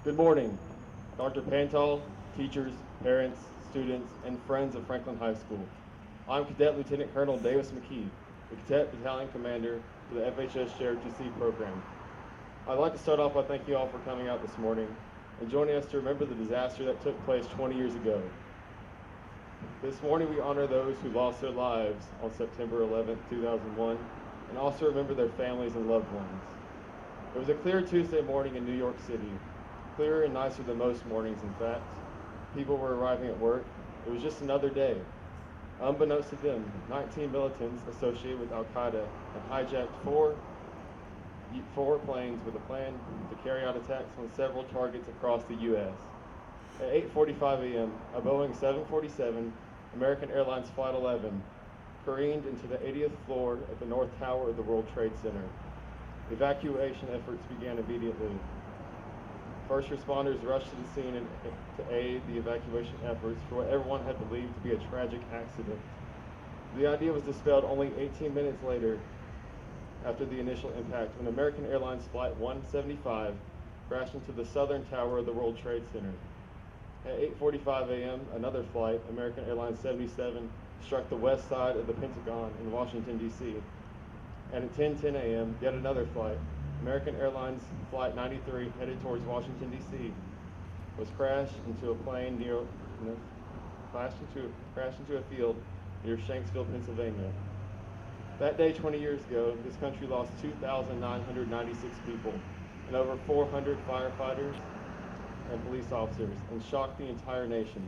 Good morning, Dr. Pantal, teachers, parents, students, and friends of Franklin High School. I'm Cadet Lieutenant Colonel Davis McKee, the Cadet Battalion Commander for the FHS Shared to Sea program. I'd like to start off by thanking you all for coming out this morning and joining us to remember the disaster that took place 20 years ago. This morning we honor those who lost their lives on September 11, 2001, and also remember their families and loved ones. It was a clear Tuesday morning in New York City, clearer and nicer than most mornings, in fact. People were arriving at work. It was just another day. Unbeknownst to them, 19 militants associated with Al-Qaeda had hijacked four planes with a plan to carry out attacks on several targets across the U.S. At 8:45 a.m., a Boeing 747 American Airlines Flight 11 careened into the 80th floor at the North Tower of the World Trade Center. Evacuation efforts began immediately. First responders rushed to the scene to aid the evacuation efforts for what everyone had believed to be a tragic accident. The idea was dispelled only 18 minutes later after the initial impact when American Airlines Flight 175 crashed into the southern tower of the World Trade Center. At 8:45 a.m., another flight, American Airlines 77, struck the west side of the Pentagon in Washington, D.C. And at 10:10 a.m., yet another flight, American Airlines Flight 93, headed towards Washington, D.C., was crashed into a field near Shanksville, Pennsylvania. That day 20 years ago, this country lost 2,996 people and over 400 firefighters and police officers and shocked the entire nation.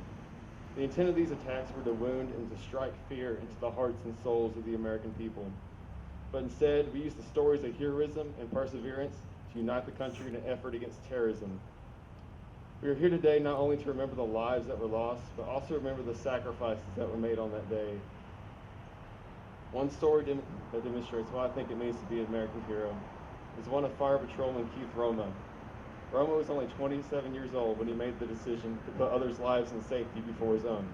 The intent of these attacks were to wound and to strike fear into the hearts and souls of the American people. But instead, we used the stories of heroism and perseverance to unite the country in an effort against terrorism. We are here today not only to remember the lives that were lost, but also remember the sacrifices that were made on that day. One story that demonstrates what I think it means to be an American hero is one of Fire Patrolman Keith Roma. Roma was only 27 years old when he made the decision to put others' lives in safety before his own.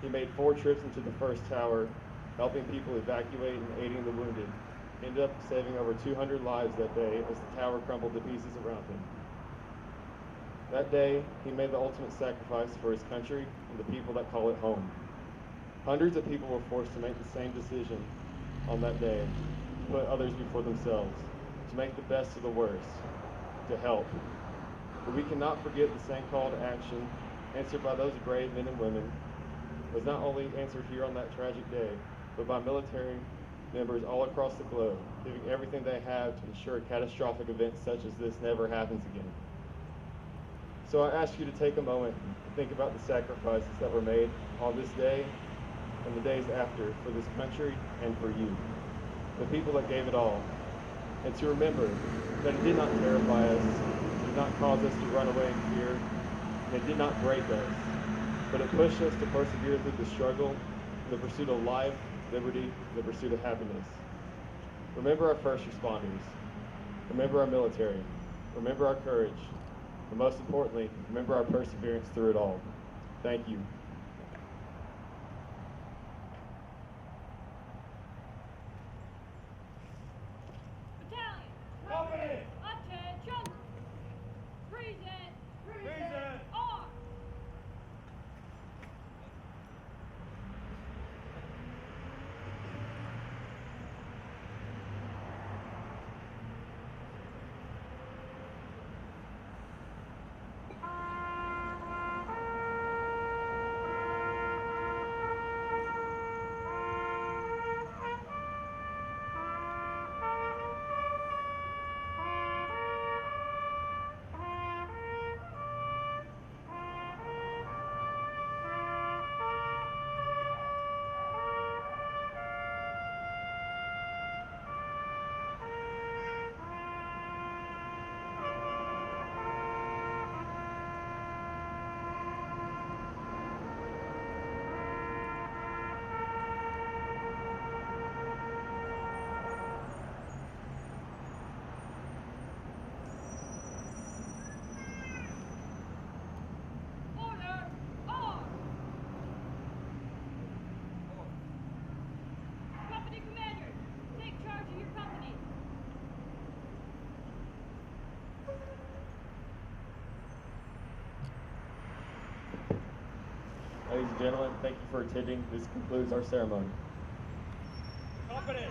He made 4 trips into the first tower, helping people evacuate and aiding the wounded. He ended up saving over 200 lives that day as the tower crumbled to pieces around him. That day, he made the ultimate sacrifice for his country and the people that call it home. Hundreds of people were forced to make the same decision on that day, to put others before themselves, to make the best of the worst, to help. But we cannot forget the same call to action answered by those brave men and women was not only answered here on that tragic day, but by military members all across the globe, giving everything they have to ensure catastrophic events such as this never happens again. So I ask you to take a moment and think about the sacrifices that were made on this day and the days after for this country and for you, the people that gave it all. And to remember that it did not terrify us, it did not cause us to run away in fear, and it did not break us, but it pushed us to persevere through the struggle, the pursuit of life, liberty, the pursuit of happiness. Remember our first responders. Remember our military. Remember our courage. And most importantly, remember our perseverance through it all. Thank you. Battalion! Company! Attention! Present! Present! Arm! Ladies and gentlemen, thank you for attending. This concludes our ceremony. Company.